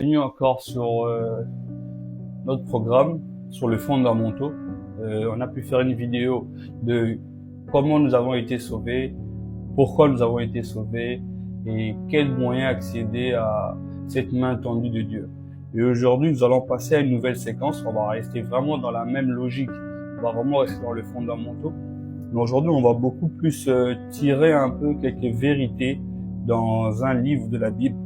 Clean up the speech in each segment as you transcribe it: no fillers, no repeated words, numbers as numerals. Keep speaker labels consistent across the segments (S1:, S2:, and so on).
S1: Bienvenue encore sur notre programme sur les fondamentaux. On a pu faire une vidéo de comment nous avons été sauvés, pourquoi nous avons été sauvés et quels moyens accéder à cette main tendue de Dieu. Et aujourd'hui, nous allons passer à une nouvelle séquence. On va rester vraiment dans la même logique. On va vraiment rester dans les fondamentaux. Mais aujourd'hui, on va beaucoup plus tirer un peu quelques vérités dans un livre de la Bible,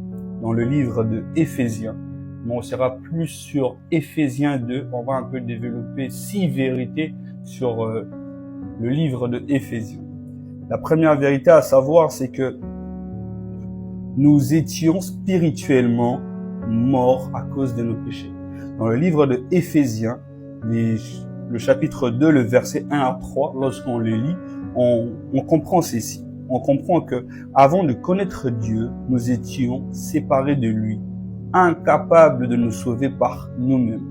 S1: dans le livre de Éphésiens. Mais on sera plus sur Éphésiens 2. On va un peu développer 6 vérités sur le livre de Éphésiens. La première vérité à savoir, c'est que nous étions spirituellement morts à cause de nos péchés. Dans le livre de Éphésiens, le chapitre 2, le verset 1 à 3, lorsqu'on le lit, on comprend ceci. On comprend que avant de connaître Dieu, nous étions séparés de lui, incapables de nous sauver par nous-mêmes.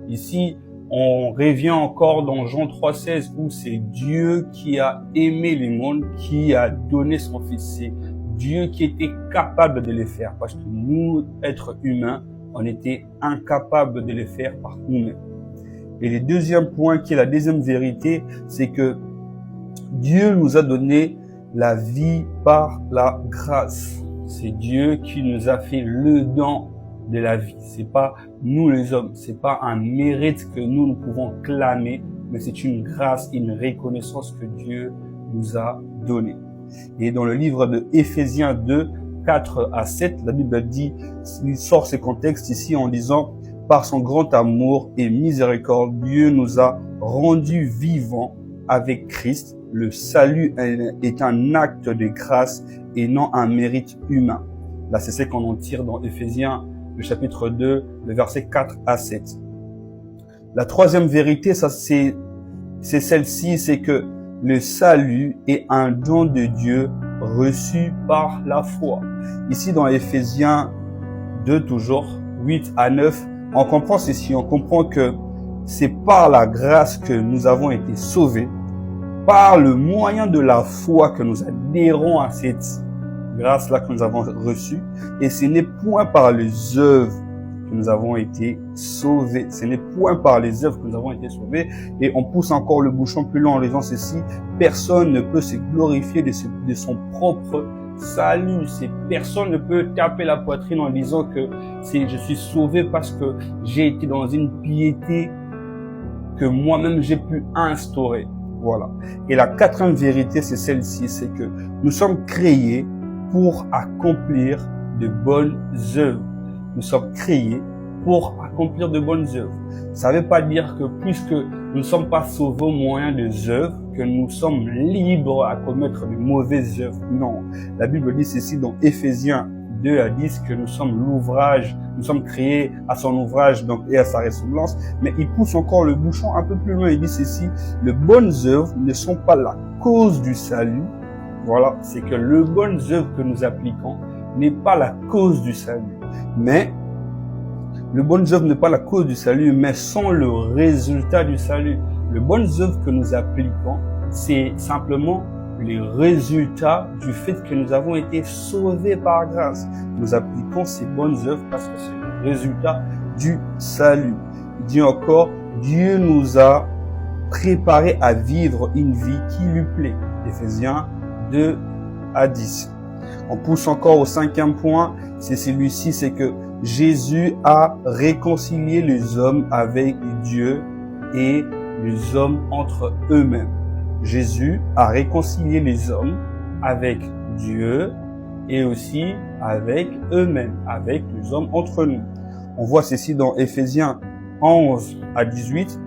S1: Ici, on revient encore dans Jean 3,16 où c'est Dieu qui a aimé les mondes, qui a donné son Fils. C'est Dieu qui était capable de les faire parce que nous, êtres humains, on était incapables de les faire par nous-mêmes. Et le deuxième point, qui est la deuxième vérité, c'est que Dieu nous a donné la vie par la grâce. C'est Dieu qui nous a fait le don de la vie. C'est pas nous les hommes, c'est pas un mérite que nous pouvons clamer, mais c'est une grâce, une reconnaissance que Dieu nous a donnée. Et dans le livre de Éphésiens 2, 4 à 7, la Bible dit, il sort ce contexte ici en disant, par son grand amour et miséricorde, Dieu nous a rendus vivants avec Christ. Le salut est un acte de grâce et non un mérite humain. Là, c'est ce qu'on en tire dans Éphésiens, le chapitre 2, le verset 4 à 7. La troisième vérité, ça c'est celle-ci, c'est que le salut est un don de Dieu reçu par la foi. Ici, dans Éphésiens 2, toujours, 8 à 9, on comprend ceci, on comprend que c'est par la grâce que nous avons été sauvés, par le moyen de la foi que nous adhérons à cette grâce-là que nous avons reçue, et ce n'est point par les œuvres que nous avons été sauvés. Ce n'est point par les œuvres que nous avons été sauvés. Et on pousse encore le bouchon plus loin en disant ceci, personne ne peut se glorifier de son propre salut. Personne ne peut taper la poitrine en disant que je suis sauvé parce que j'ai été dans une piété que moi-même j'ai pu instaurer. Voilà. Et la quatrième vérité, c'est celle-ci, c'est que nous sommes créés pour accomplir de bonnes œuvres. Nous sommes créés pour accomplir de bonnes œuvres. Ça ne veut pas dire que puisque nous ne sommes pas sauvés au moyen des œuvres, que nous sommes libres à commettre de mauvaises œuvres. Non. La Bible dit ceci dans Éphésiens 2 à 10 que nous sommes l'ouvrage, nous sommes créés à son ouvrage donc et à sa ressemblance. Mais il pousse encore le bouchon un peu plus loin. Il dit ceci, les bonnes œuvres ne sont pas la cause du salut. Voilà, c'est que les bonnes œuvres que nous appliquons n'est pas la cause du salut. Mais les bonnes œuvres n'est pas la cause du salut, mais sont le résultat du salut. Les bonnes œuvres que nous appliquons, c'est simplement les résultats du fait que nous avons été sauvés par grâce. Nous appliquons ces bonnes œuvres parce que c'est le résultat du salut. Il dit encore, Dieu nous a préparés à vivre une vie qui lui plaît. Éphésiens 2 à 10. On pousse encore au cinquième point, c'est celui-ci, c'est que Jésus a réconcilié les hommes avec Dieu et les hommes entre eux-mêmes. Jésus a réconcilié les hommes avec Dieu et aussi avec eux-mêmes, avec les hommes entre nous. On voit ceci dans Éphésiens 11 à 18.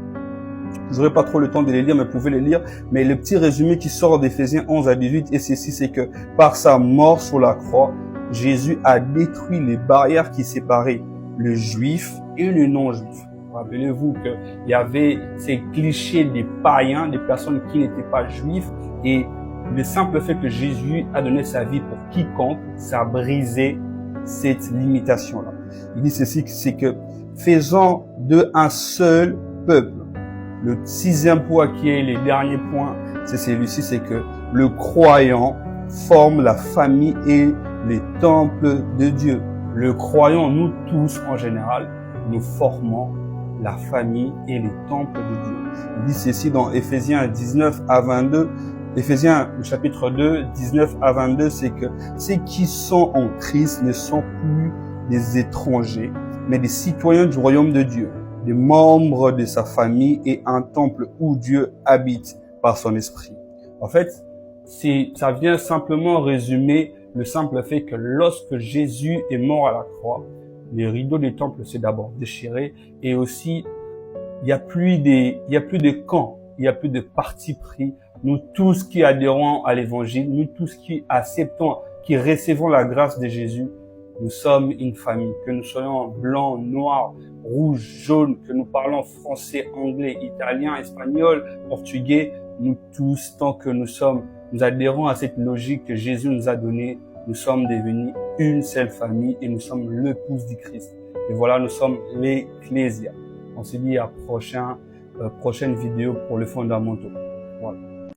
S1: Je n'aurai pas trop le temps de les lire, mais vous pouvez les lire. Mais le petit résumé qui sort d'Éphésiens 11 à 18, et ceci, c'est que par sa mort sur la croix, Jésus a détruit les barrières qui séparaient le juif et le non-juif. Rappelez-vous qu'il y avait ces clichés des païens, des personnes qui n'étaient pas juifs, et le simple fait que Jésus a donné sa vie pour quiconque, ça a brisé cette limitation-là. Il dit ceci, c'est que faisant d'eux un seul peuple. Le sixième point qui est le dernier point, c'est celui-ci, c'est que le croyant forme la famille et les temples de Dieu. le croyant, nous tous en général, nous formons la famille et les temples de Dieu. Il dit ceci dans Éphésiens 19 à 22. Éphésiens, le chapitre 2, 19 à 22, c'est que ceux qui sont en Christ ne sont plus des étrangers, mais des citoyens du royaume de Dieu, des membres de sa famille et un temple où Dieu habite par son esprit. En fait, ça vient simplement résumer le simple fait que lorsque Jésus est mort à la croix, les rideaux du temple s'est d'abord déchiré et aussi il n'y a plus de camps, il n'y a plus de parti pris. Nous tous qui adhérons à l'évangile, nous tous qui acceptons, qui recevons la grâce de Jésus, nous sommes une famille. Que nous soyons blanc, noir, rouge, jaune, que nous parlons français, anglais, italien, espagnol, portugais, nous tous, tant que nous adhérons à cette logique que Jésus nous a donnée, nous sommes devenus une seule famille et nous sommes l'épouse du Christ. Et voilà, nous sommes l'Ecclésia. On se dit à prochaine vidéo pour les fondamentaux. Voilà.